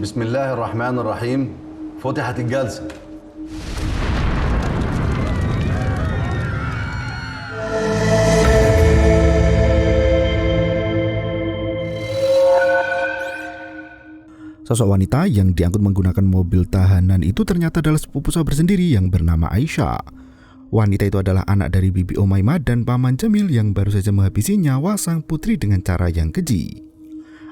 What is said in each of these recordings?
بسم الله الرحمن الرحيم. فتحت الجلسة. Sosok wanita yang diangkut menggunakan mobil tahanan itu ternyata adalah sepupu Sabar sendiri yang bernama Aisyah. Wanita itu adalah anak dari Bibi Umaymah dan Paman Jamil yang baru saja menghabisi nyawa sang putri dengan cara yang keji.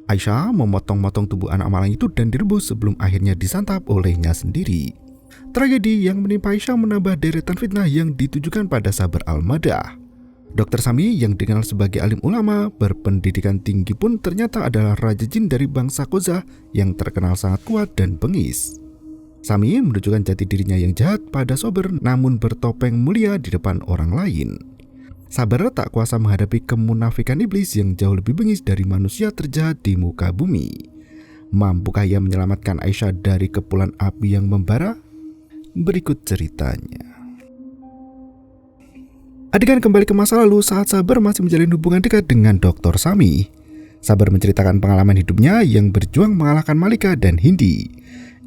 Aisyah memotong-motong tubuh anak malang itu dan direbus sebelum akhirnya disantap olehnya sendiri. Tragedi yang menimpa Aisyah menambah deretan fitnah yang ditujukan pada Sabar Al-Madah. Dr. Sami yang dikenal sebagai alim ulama berpendidikan tinggi pun ternyata adalah raja jin dari bangsa Kozah yang terkenal sangat kuat dan bengis. Sami menunjukkan jati dirinya yang jahat pada Sabar namun bertopeng mulia di depan orang lain. Sabar tak kuasa menghadapi kemunafikan iblis yang jauh lebih bengis dari manusia terjahat di muka bumi. Mampukah ia menyelamatkan Aisyah dari kepulan api yang membara? Berikut ceritanya. Adegan kembali ke masa lalu saat Sabar masih menjalin hubungan dekat dengan Dr. Sami. Sabar menceritakan pengalaman hidupnya yang berjuang mengalahkan Malika dan Hindi.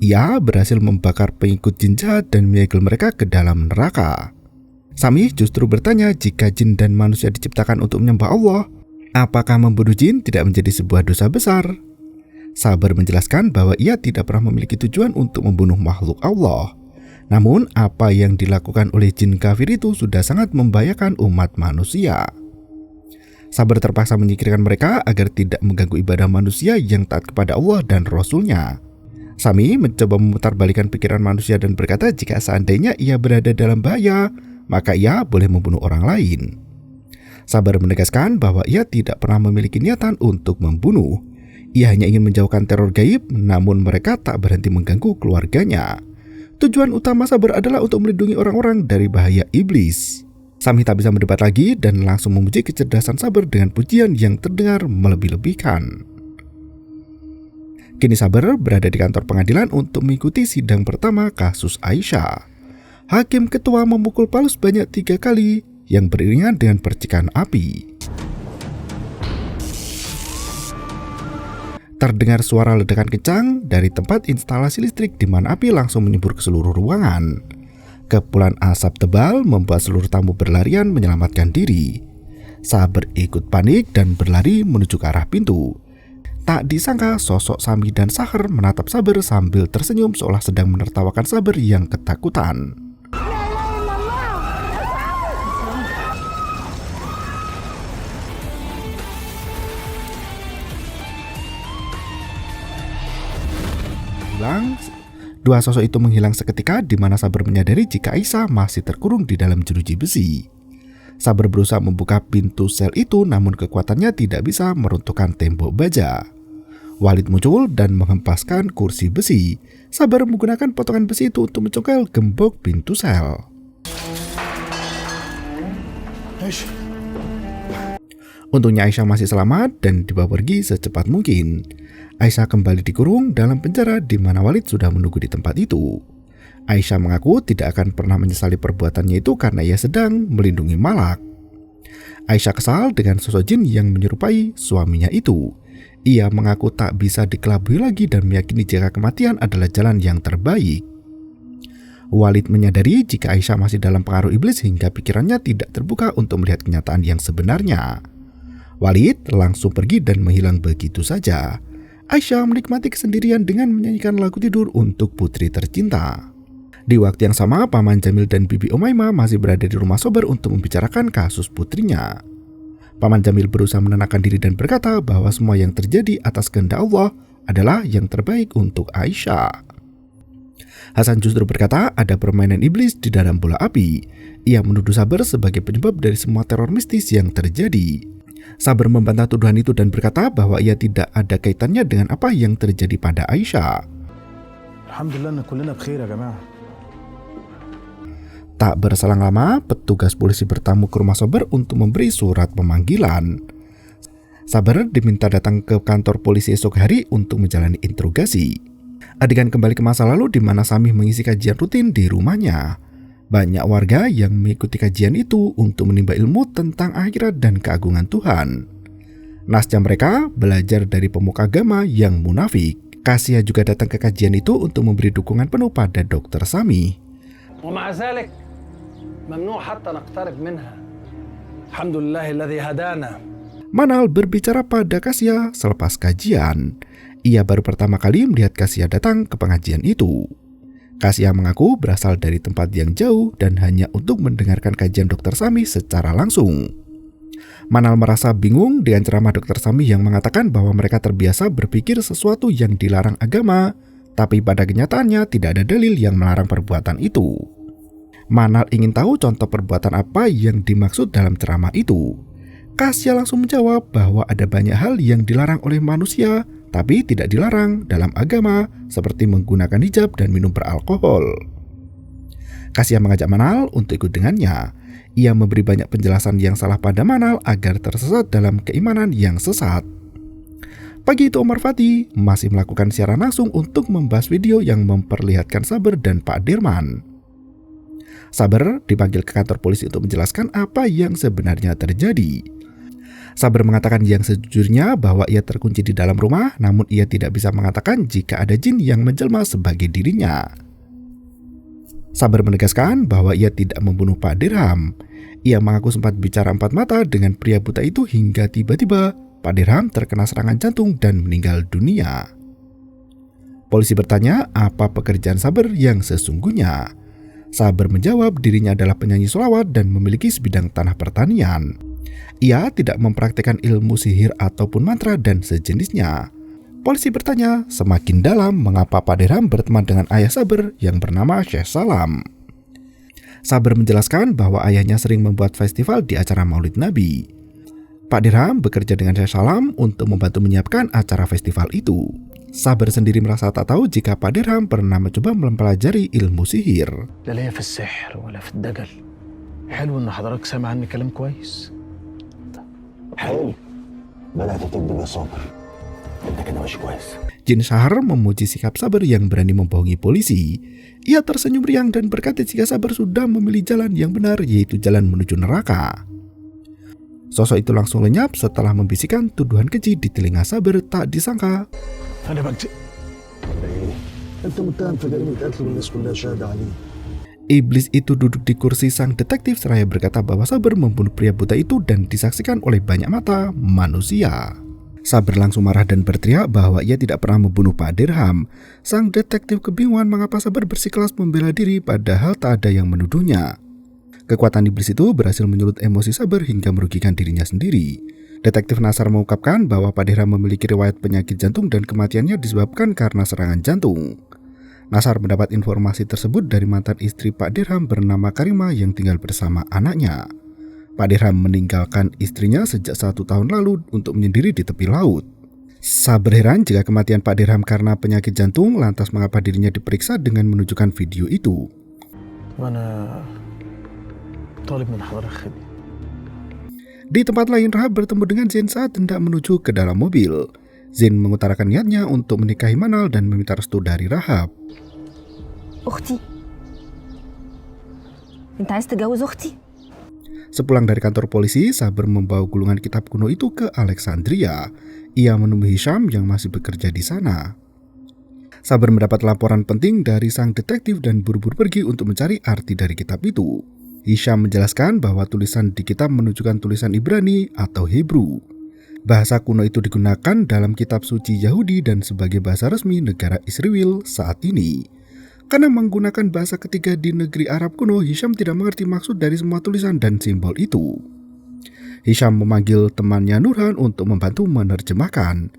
Ia berhasil membakar pengikut jin jahat dan menyegel mereka ke dalam neraka. Sami justru bertanya jika jin dan manusia diciptakan untuk menyembah Allah, apakah membunuh jin tidak menjadi sebuah dosa besar? Sabar menjelaskan bahwa ia tidak pernah memiliki tujuan untuk membunuh makhluk Allah. Namun apa yang dilakukan oleh jin kafir itu sudah sangat membahayakan umat manusia. Sabar terpaksa menyingkirkan mereka agar tidak mengganggu ibadah manusia yang taat kepada Allah dan Rasul-Nya. Sami mencoba memutarbalikkan pikiran manusia dan berkata jika seandainya ia berada dalam bahaya, maka ia boleh membunuh orang lain. Sabar menegaskan bahwa ia tidak pernah memiliki niatan untuk membunuh. Ia hanya ingin menjauhkan teror gaib, namun mereka tak berhenti mengganggu keluarganya. Tujuan utama Sabar adalah untuk melindungi orang-orang dari bahaya iblis. Sami tak bisa mendebat lagi dan langsung memuji kecerdasan Sabar dengan pujian yang terdengar melebih-lebihkan. Kini Sabar berada di kantor pengadilan untuk mengikuti sidang pertama kasus Aisyah. Hakim ketua memukul palu sebanyak 3 kali yang beriringan dengan percikan api. Terdengar suara ledakan kencang dari tempat instalasi listrik di mana api langsung menyembur ke seluruh ruangan. Kepulan asap tebal membuat seluruh tamu berlarian menyelamatkan diri. Sabar ikut panik dan berlari menuju ke arah pintu. Tak disangka sosok Sami dan Sahar menatap Sabar sambil tersenyum seolah sedang menertawakan Sabar yang ketakutan. Dua sosok itu menghilang seketika di mana Sabar menyadari jika Aisyah masih terkurung di dalam jeruji besi. Sabar berusaha membuka pintu sel itu namun kekuatannya tidak bisa meruntuhkan tembok baja. Walid muncul dan menghempaskan kursi besi. Sabar menggunakan potongan besi itu untuk mencongkel gembok pintu sel. Untungnya Aisyah masih selamat dan dibawa pergi secepat mungkin. Aisyah kembali dikurung dalam penjara di mana Walid sudah menunggu di tempat itu. Aisyah mengaku tidak akan pernah menyesali perbuatannya itu karena ia sedang melindungi Malak. Aisyah kesal dengan sosok jin yang menyerupai suaminya itu. Ia mengaku tak bisa dikelabui lagi dan meyakini jika kematian adalah jalan yang terbaik. Walid menyadari jika Aisyah masih dalam pengaruh iblis hingga pikirannya tidak terbuka untuk melihat kenyataan yang sebenarnya. Walid langsung pergi dan menghilang begitu saja. Aisyah menikmati kesendirian dengan menyanyikan lagu tidur untuk putri tercinta. Di waktu yang sama, Paman Jamil dan Bibi Umaymah masih berada di rumah Sabar untuk membicarakan kasus putrinya. Paman Jamil berusaha menenangkan diri dan berkata bahwa semua yang terjadi atas kehendak Allah adalah yang terbaik untuk Aisyah. Hasan justru berkata ada permainan iblis di dalam bola api. Ia menuduh Sabar sebagai penyebab dari semua teror mistis yang terjadi. Sabar membantah tuduhan itu dan berkata bahwa ia tidak ada kaitannya dengan apa yang terjadi pada Aisyah. Tak berselang lama, petugas polisi bertamu ke rumah Sabar untuk memberi surat pemanggilan. Sabar diminta datang ke kantor polisi esok hari untuk menjalani interogasi. Adegan kembali ke masa lalu di mana Sami mengisi kajian rutin di rumahnya. Banyak warga yang mengikuti kajian itu untuk menimba ilmu tentang akhirat dan keagungan Tuhan. Nasnya mereka belajar dari pemuka agama yang munafik. Kasia juga datang ke kajian itu untuk memberi dukungan penuh pada Dr. Sami. ومع ذلك ممنوع حتى نقترب منها. الحمد لله الذي هدانا. Manal berbicara pada Kasia selepas kajian. Ia baru pertama kali melihat Kasia datang ke pengajian itu. Kasia mengaku berasal dari tempat yang jauh dan hanya untuk mendengarkan kajian Dr. Sami secara langsung. Manal merasa bingung dengan ceramah Dr. Sami yang mengatakan bahwa mereka terbiasa berpikir sesuatu yang dilarang agama, tapi pada kenyataannya tidak ada dalil yang melarang perbuatan itu. Manal ingin tahu contoh perbuatan apa yang dimaksud dalam ceramah itu. Kasia langsung menjawab bahwa ada banyak hal yang dilarang oleh manusia, tapi tidak dilarang dalam agama, seperti menggunakan hijab dan minum beralkohol. Kasia mengajak Manal untuk ikut dengannya. Ia memberi banyak penjelasan yang salah pada Manal agar tersesat dalam keimanan yang sesat. Pagi itu Omar Fati masih melakukan siaran langsung untuk membahas video yang memperlihatkan Saber dan Pak Dirman. Saber dipanggil ke kantor polisi untuk menjelaskan apa yang sebenarnya terjadi. Saber mengatakan yang sejujurnya bahwa ia terkunci di dalam rumah, namun ia tidak bisa mengatakan jika ada jin yang menjelma sebagai dirinya. Saber menegaskan bahwa ia tidak membunuh Pak Dirham. Ia mengaku sempat bicara empat mata dengan pria buta itu hingga tiba-tiba Pak Dirham terkena serangan jantung dan meninggal dunia. Polisi bertanya apa pekerjaan Saber yang sesungguhnya. Saber menjawab dirinya adalah penyanyi sholawat dan memiliki sebidang tanah pertanian. Ia tidak mempraktikkan ilmu sihir ataupun mantra dan sejenisnya. Polisi bertanya semakin dalam mengapa Pak Dirham berteman dengan ayah Saber yang bernama Syekh Salam. Saber menjelaskan bahwa ayahnya sering membuat festival di acara Maulid Nabi. Pak Dirham bekerja dengan Syekh Salam untuk membantu menyiapkan acara festival itu. Saber sendiri merasa tak tahu jika Pak Dirham pernah mencoba mempelajari ilmu sihir. لا ليا في السحر ولا في الدجل. حلو إن حضرتك سامع عني كلام كويس. حلو بدأت تكذب يا صابر. انت كده مش كويس. Jin Shahar memuji sikap Saber yang berani membohongi polisi. Ia tersenyum riang dan berkata jika Saber sudah memilih jalan yang benar, yaitu jalan menuju neraka. Sosok itu langsung lenyap setelah membisikkan tuduhan keji di telinga Saber tak disangka. أنا بكذب. انت متهم في جريمة قتل والناس كلها شاهدة عليه. Iblis itu duduk di kursi sang detektif seraya berkata bahwa Saber membunuh pria buta itu dan disaksikan oleh banyak mata manusia. Saber langsung marah dan berteriak bahwa ia tidak pernah membunuh Pak Dirham. Sang detektif kebingungan mengapa Saber bersikeras membela diri padahal tak ada yang menuduhnya. Kekuatan iblis itu berhasil menyulut emosi Saber hingga merugikan dirinya sendiri. Detektif Nasar mengungkapkan bahwa Pak Dirham memiliki riwayat penyakit jantung dan kematiannya disebabkan karena serangan jantung. Nasar mendapat informasi tersebut dari mantan istri Pak Dirham bernama Karima yang tinggal bersama anaknya. Pak Dirham meninggalkan istrinya sejak 1 tahun lalu untuk menyendiri di tepi laut. Saber heran jika kematian Pak Dirham karena penyakit jantung, lantas mengapa dirinya diperiksa dengan menunjukkan video itu. وأنا طالب من حضرتك خدمة. Di tempat lain, Rahab bertemu dengan Zain saat hendak menuju ke dalam mobil. Zain mengutarakan niatnya untuk menikahi Manal dan meminta restu dari Rahab. أختي أنت عايز تتجوز أختي؟ Sepulang dari kantor polisi, Saber membawa gulungan kitab kuno itu ke Alexandria. Ia menemui Hisham yang masih bekerja di sana. Saber mendapat laporan penting dari sang detektif dan buru-buru pergi untuk mencari arti dari kitab itu. Hisham menjelaskan bahwa tulisan di kitab menunjukkan tulisan Ibrani atau Hebrew. Bahasa kuno itu digunakan dalam kitab suci Yahudi dan sebagai bahasa resmi negara Israel saat ini. Karena menggunakan bahasa ketiga di negeri Arab kuno, Hisham tidak mengerti maksud dari semua tulisan dan simbol itu. Hisham memanggil temannya Nurhan untuk membantu menerjemahkan.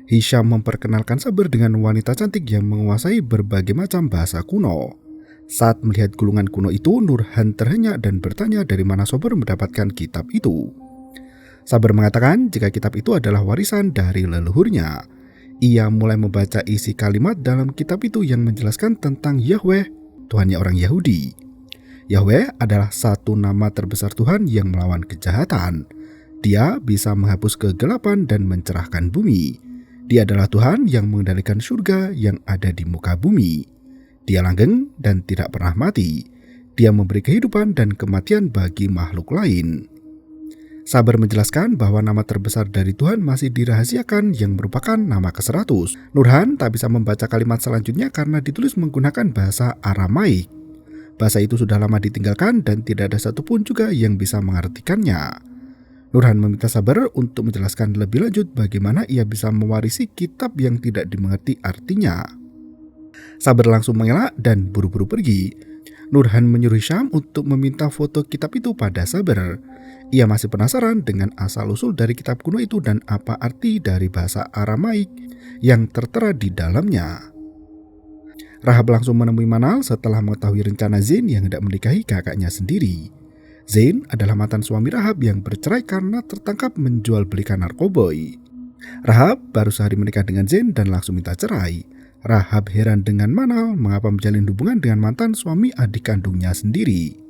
Hisham memperkenalkan Saber dengan wanita cantik yang menguasai berbagai macam bahasa kuno. Saat melihat gulungan kuno itu, Nurhan terhenyak dan bertanya dari mana Saber mendapatkan kitab itu. Saber mengatakan jika kitab itu adalah warisan dari leluhurnya. Ia mulai membaca isi kalimat dalam kitab itu yang menjelaskan tentang Yahweh, Tuhannya orang Yahudi. Yahweh adalah satu nama terbesar Tuhan yang melawan kejahatan. Dia bisa menghapus kegelapan dan mencerahkan bumi. Dia adalah Tuhan yang mengendalikan surga yang ada di muka bumi. Dia langgeng dan tidak pernah mati. Dia memberi kehidupan dan kematian bagi makhluk lain. Sabar menjelaskan bahwa nama terbesar dari Tuhan masih dirahasiakan yang merupakan nama ke-100. Nurhan tak bisa membaca kalimat selanjutnya karena ditulis menggunakan bahasa Aramaik. Bahasa itu sudah lama ditinggalkan dan tidak ada satupun juga yang bisa mengartikannya. Nurhan meminta Sabar untuk menjelaskan lebih lanjut bagaimana ia bisa mewarisi kitab yang tidak dimengerti artinya. Sabar langsung mengelak dan buru-buru pergi. Nurhan menyuruh Syam untuk meminta foto kitab itu pada Sabar. Ia masih penasaran dengan asal-usul dari kitab kuno itu dan apa arti dari bahasa Aramaik yang tertera di dalamnya. Rahab langsung menemui Manal setelah mengetahui rencana Zain yang hendak menikahi kakaknya sendiri. Zain adalah mantan suami Rahab yang bercerai karena tertangkap menjual belikan narkoboy. Rahab baru sehari menikah dengan Zain dan langsung minta cerai. Rahab heran dengan Manal mengapa menjalin hubungan dengan mantan suami adik kandungnya sendiri.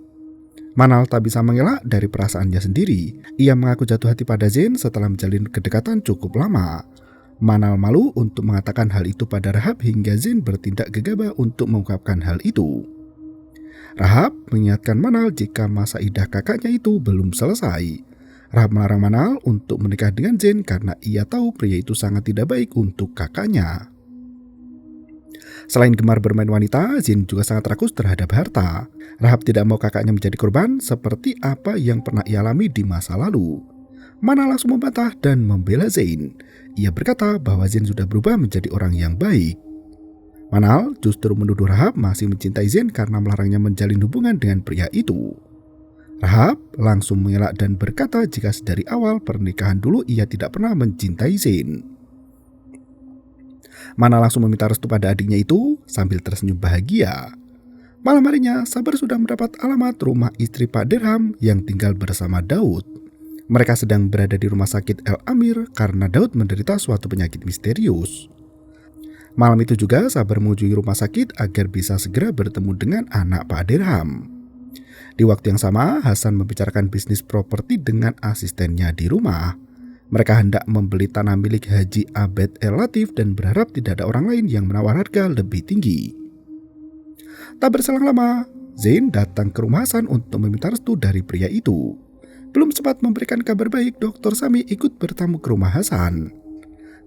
Manal tak bisa mengelak dari perasaannya sendiri. Ia mengaku jatuh hati pada Zain setelah menjalin kedekatan cukup lama. Manal malu untuk mengatakan hal itu pada Rahab hingga Zain bertindak gegabah untuk mengungkapkan hal itu. Rahab mengingatkan Manal jika masa idah kakaknya itu belum selesai. Rahab melarang Manal untuk menikah dengan Zain karena ia tahu pria itu sangat tidak baik untuk kakaknya. Selain gemar bermain wanita, Zain juga sangat rakus terhadap harta. Rahab tidak mau kakaknya menjadi korban seperti apa yang pernah ia alami di masa lalu. Manal langsung membantah dan membela Zain. Ia berkata bahwa Zain sudah berubah menjadi orang yang baik. Manal justru menuduh Rahab masih mencintai Zain karena melarangnya menjalin hubungan dengan pria itu. Rahab langsung mengelak dan berkata jika dari awal pernikahan dulu ia tidak pernah mencintai Zain. Manal langsung meminta restu pada adiknya itu sambil tersenyum bahagia. Malam harinya, Sabar sudah mendapat alamat rumah istri Pak Dirham yang tinggal bersama Daud. Mereka sedang berada di rumah sakit El Amir karena Daud menderita suatu penyakit misterius. Malam itu juga Sabar mengunjungi rumah sakit agar bisa segera bertemu dengan anak Pak Dirham. Di waktu yang sama, Hasan membicarakan bisnis properti dengan asistennya di rumah. Mereka hendak membeli tanah milik Haji Abed El Latif dan berharap tidak ada orang lain yang menawar harga lebih tinggi. Tak berselang lama, Zain datang ke rumah Hasan untuk meminta restu dari pria itu. Belum sempat memberikan kabar baik, Dr. Sami ikut bertamu ke rumah Hasan.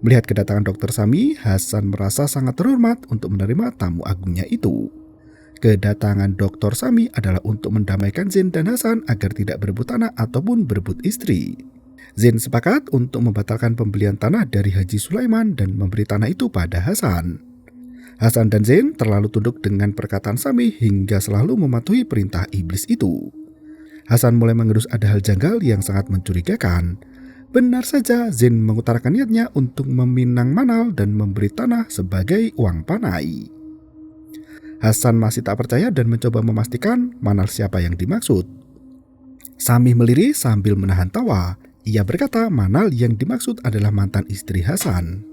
Melihat kedatangan Dr. Sami, Hasan merasa sangat terhormat untuk menerima tamu agungnya itu. Kedatangan Dr. Sami adalah untuk mendamaikan Zain dan Hasan agar tidak berebut tanah ataupun berebut istri. Zain sepakat untuk membatalkan pembelian tanah dari Haji Sulaiman dan memberi tanah itu pada Hasan. Hasan dan Zain terlalu tunduk dengan perkataan Sami hingga selalu mematuhi perintah iblis itu. Hasan mulai mengerus ada hal janggal yang sangat mencurigakan. Benar saja Zain mengutarakan niatnya untuk meminang Manal dan memberi tanah sebagai uang panai. Hasan masih tak percaya dan mencoba memastikan Manal siapa yang dimaksud. Sami melirik sambil menahan tawa. Ia berkata Manal yang dimaksud adalah mantan istri Hasan.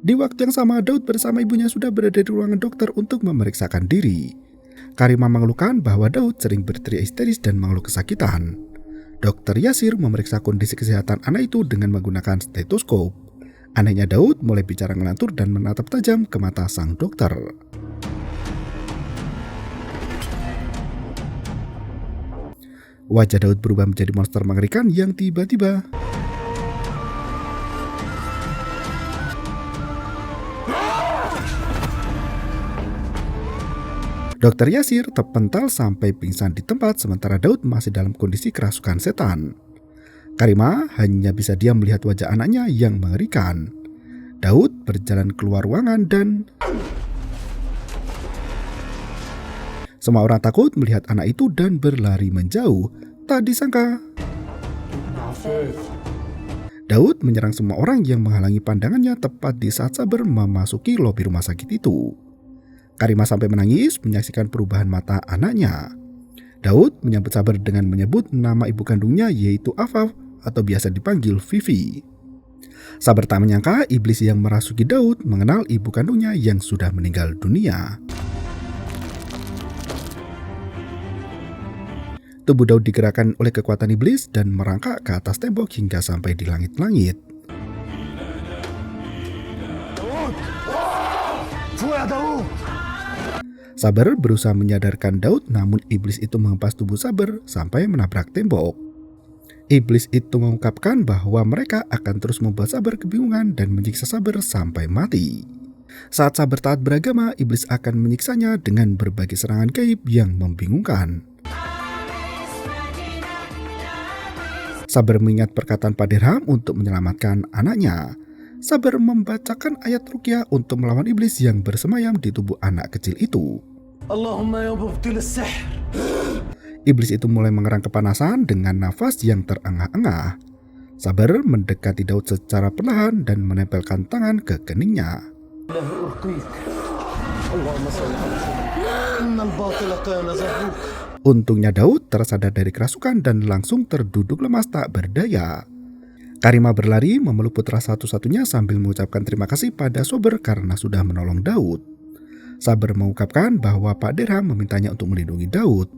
Di waktu yang sama, Daud bersama ibunya sudah berada di ruangan dokter untuk memeriksakan diri. Karima mengeluhkan bahwa Daud sering berteriak histeris dan mengeluh kesakitan. Dokter Yasir memeriksa kondisi kesehatan anak itu dengan menggunakan stetoskop. Anehnya Daud mulai bicara ngelantur dan menatap tajam ke mata sang dokter. Wajah Daud berubah menjadi monster mengerikan yang tiba-tiba Dr. Yasir terpental sampai pingsan di tempat sementara Daud masih dalam kondisi kerasukan setan. Karima hanya bisa diam melihat wajah anaknya yang mengerikan. Daud berjalan keluar ruangan dan semua orang takut melihat anak itu dan berlari menjauh. Tak disangka Daud menyerang semua orang yang menghalangi pandangannya tepat di saat Sabar memasuki lobi rumah sakit itu. Karima sampai menangis menyaksikan perubahan mata anaknya. Daud menyambut Sabar dengan menyebut nama ibu kandungnya yaitu Afaf atau biasa dipanggil Vivi. Sabar tak menyangka iblis yang merasuki Daud mengenal ibu kandungnya yang sudah meninggal dunia. Tubuh Daud digerakkan oleh kekuatan iblis dan merangkak ke atas tembok hingga sampai di langit-langit. Sabar berusaha menyadarkan Daud, namun iblis itu menghempas tubuh Sabar sampai menabrak tembok. Iblis itu mengungkapkan bahwa mereka akan terus membuat Sabar kebingungan dan menyiksa Sabar sampai mati. Saat Sabar taat beragama, iblis akan menyiksanya dengan berbagai serangan gaib yang membingungkan. Sabar mengingat perkataan Pak Dirham untuk menyelamatkan anaknya. Sabar membacakan ayat ruqyah untuk melawan iblis yang bersemayam di tubuh anak kecil itu. Allahumma ya mubtil as-sihr. Iblis itu mulai mengerang kepanasan dengan nafas yang terengah-engah. Sabar mendekati Daud secara perlahan dan menempelkan tangan ke keningnya. Untungnya Daud tersadar dari kerasukan dan langsung terduduk lemas tak berdaya. Karimah berlari memeluk putra satu-satunya sambil mengucapkan terima kasih pada Sabar karena sudah menolong Daud. Sabar mengungkapkan bahwa Pak Dirham memintanya untuk melindungi Daud.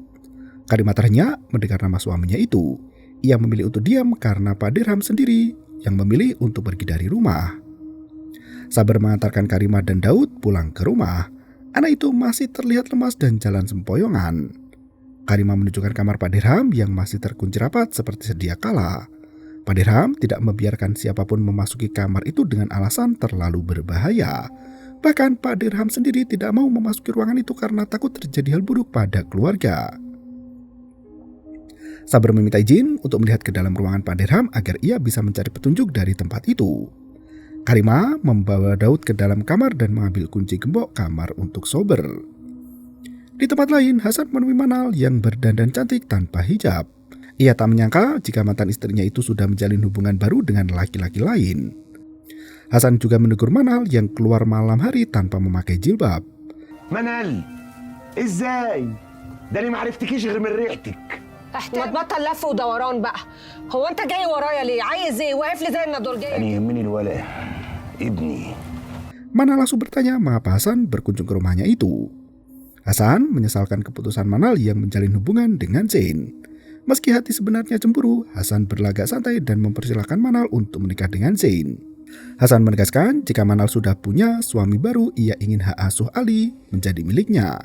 Karimah terhenyak mendengar nama suaminya itu. Ia memilih untuk diam karena Pak Dirham sendiri yang memilih untuk pergi dari rumah. Sabar mengantarkan Karimah dan Daud pulang ke rumah. Anak itu masih terlihat lemas dan jalan sempoyongan. Karimah menunjukkan kamar Pak Dirham yang masih terkunci rapat seperti sedia kala. Pak Dirham tidak membiarkan siapapun memasuki kamar itu dengan alasan terlalu berbahaya. Bahkan Pak Dirham sendiri tidak mau memasuki ruangan itu karena takut terjadi hal buruk pada keluarga. Sabar meminta izin untuk melihat ke dalam ruangan Pak Dirham agar ia bisa mencari petunjuk dari tempat itu. Karimah membawa Daud ke dalam kamar dan mengambil kunci gembok kamar untuk Sabar. Di tempat lain, Hasan menemui Manal yang berdandan cantik tanpa hijab. Ia tak menyangka jika mantan istrinya itu sudah menjalin hubungan baru dengan laki-laki lain. Hasan juga menegur Manal yang keluar malam hari tanpa memakai jilbab. منال ازاي؟ ده انا ما عرفتكيش غير من ريحتك. ما تبطل لف ودوران بقى. هو انت جاي ورايا ليه؟ عايز ايه؟ واقف لي زي النضرجيه. انا يهمني الولد ابني. Manal langsung bertanya mengapa Hasan berkunjung ke rumahnya itu. Hasan menyesalkan keputusan Manal yang menjalin hubungan dengan Zain. Meski hati sebenarnya cemburu, Hasan berlagak santai dan mempersilahkan Manal untuk menikah dengan Zain. Hasan menegaskan jika Manal sudah punya suami baru, ia ingin hak asuh Ali menjadi miliknya.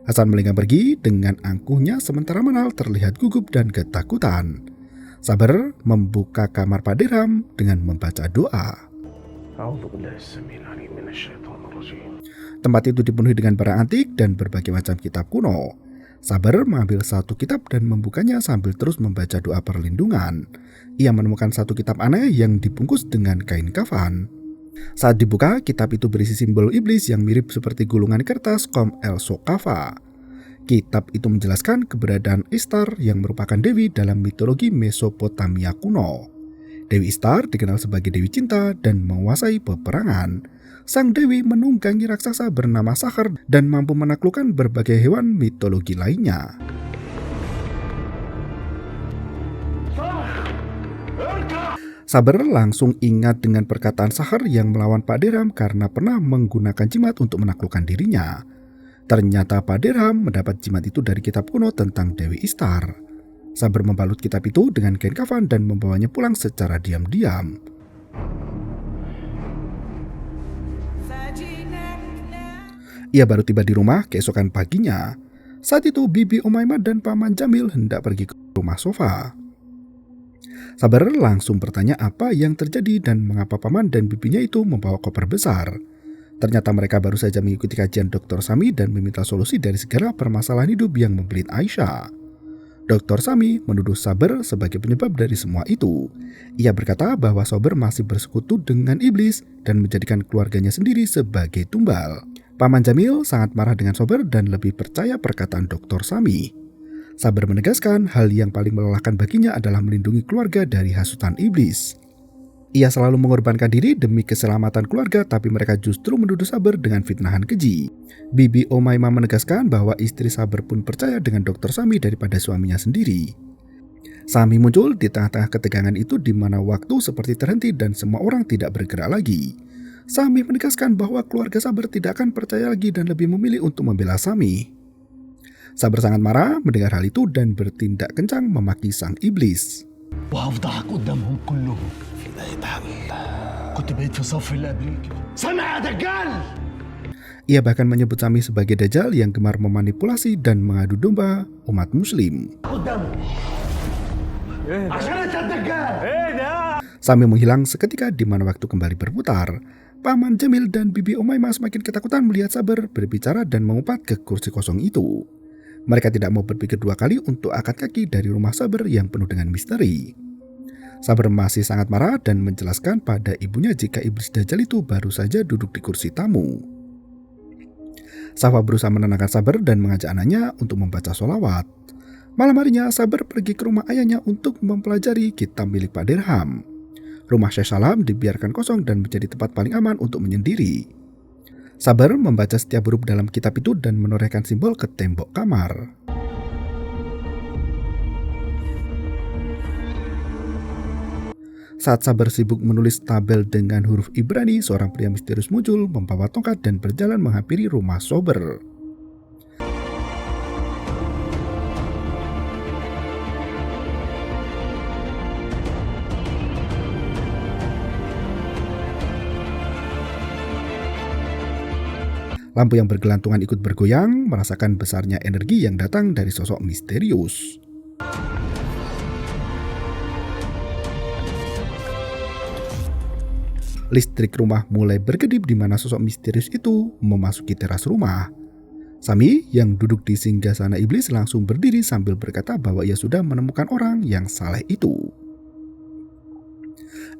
Hasan melenggang pergi dengan angkuhnya sementara Manal terlihat gugup dan ketakutan. Sabar membuka kamar Pak Dirham dengan membaca doa. Tempat itu dipenuhi dengan barang antik dan berbagai macam kitab kuno. Sabar mengambil satu kitab dan membukanya sambil terus membaca doa perlindungan. Ia menemukan satu kitab aneh yang dibungkus dengan kain kafan. Saat dibuka, kitab itu berisi simbol iblis yang mirip seperti gulungan kertas Qom el-Sokafa. Kitab itu menjelaskan keberadaan Ishtar yang merupakan dewi dalam mitologi Mesopotamia kuno. Dewi Ishtar dikenal sebagai dewi cinta dan menguasai peperangan. Sang dewi menunggangi raksasa bernama Sahar dan mampu menaklukkan berbagai hewan mitologi lainnya. Sabar langsung ingat dengan perkataan Sahar yang melawan Pak Dirham karena pernah menggunakan jimat untuk menaklukkan dirinya. Ternyata Pak Dirham mendapat jimat itu dari kitab kuno tentang Dewi Ishtar. Sabar membalut kitab itu dengan kain kafan dan membawanya pulang secara diam-diam. Ia baru tiba di rumah keesokan paginya. Saat itu Bibi Umaymah dan Paman Jamil hendak pergi ke rumah Sofa. Sabar langsung bertanya apa yang terjadi dan mengapa Paman dan bibinya itu membawa koper besar. Ternyata mereka baru saja mengikuti kajian Dr. Sami dan meminta solusi dari segala permasalahan hidup yang membelit Aisyah. Dr. Sami menuduh Sabar sebagai penyebab dari semua itu. Ia berkata bahwa Sabar masih bersekutu dengan iblis dan menjadikan keluarganya sendiri sebagai tumbal. Paman Jamil sangat marah dengan Sabar dan lebih percaya perkataan Dr. Sami. Sabar menegaskan hal yang paling melelahkan baginya adalah melindungi keluarga dari hasutan iblis. Ia selalu mengorbankan diri demi keselamatan keluarga, tapi mereka justru menuduh Sabar dengan fitnahan keji. Bibi Umaymah menegaskan bahwa istri Sabar pun percaya dengan Dr. Sami daripada suaminya sendiri. Sami muncul di tengah-tengah ketegangan itu di mana waktu seperti terhenti dan semua orang tidak bergerak lagi. Sami menegaskan bahwa keluarga Sabar tidak akan percaya lagi dan lebih memilih untuk membela Sami. Sabar sangat marah mendengar hal itu dan bertindak kencang memaki sang iblis. وهفضحك قدامهم كلهم. لا يتحل. كنت بقيت في صف اللي قبليك. سمع يا دجال. Ia bahkan menyebut Sami sebagai dajjal yang gemar memanipulasi dan mengadu domba umat muslim. Sami menghilang seketika di mana waktu kembali berputar. Paman Jamil dan Bibi Umaymah semakin ketakutan melihat Sabar berbicara dan mengumpat ke kursi kosong itu. Mereka tidak mau berpikir dua kali untuk angkat kaki dari rumah Sabar yang penuh dengan misteri. Sabar masih sangat marah dan menjelaskan pada ibunya jika iblis dajjal itu baru saja duduk di kursi tamu. Safa berusaha menenangkan Sabar dan mengajak anaknya untuk membaca sholawat. Malam harinya Sabar pergi ke rumah ayahnya untuk mempelajari kitab milik Pak Dirham. Rumah Syekh Salam dibiarkan kosong dan menjadi tempat paling aman untuk menyendiri. Sabar membaca setiap huruf dalam kitab itu dan menorehkan simbol ke tembok kamar. Saat Sabar sibuk menulis tabel dengan huruf Ibrani, seorang pria misterius muncul membawa tongkat dan berjalan menghampiri rumah Sabar. Lampu yang bergelantungan ikut bergoyang, merasakan besarnya energi yang datang dari sosok misterius. Listrik rumah mulai berkedip di mana sosok misterius itu memasuki teras rumah. Sami yang duduk di singgasana iblis langsung berdiri sambil berkata bahwa ia sudah menemukan orang yang saleh itu.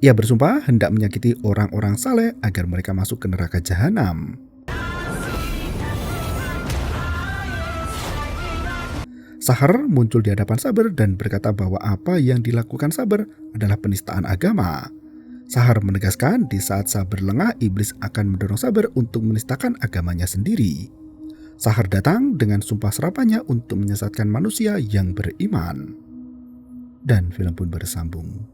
Ia bersumpah hendak menyakiti orang-orang saleh agar mereka masuk ke neraka jahanam. Sahar muncul di hadapan Sabar dan berkata bahwa apa yang dilakukan Sabar adalah penistaan agama. Sahar menegaskan di saat Sabar lengah, iblis akan mendorong Sabar untuk menistakan agamanya sendiri. Sahar datang dengan sumpah serapannya untuk menyesatkan manusia yang beriman. Dan film pun bersambung.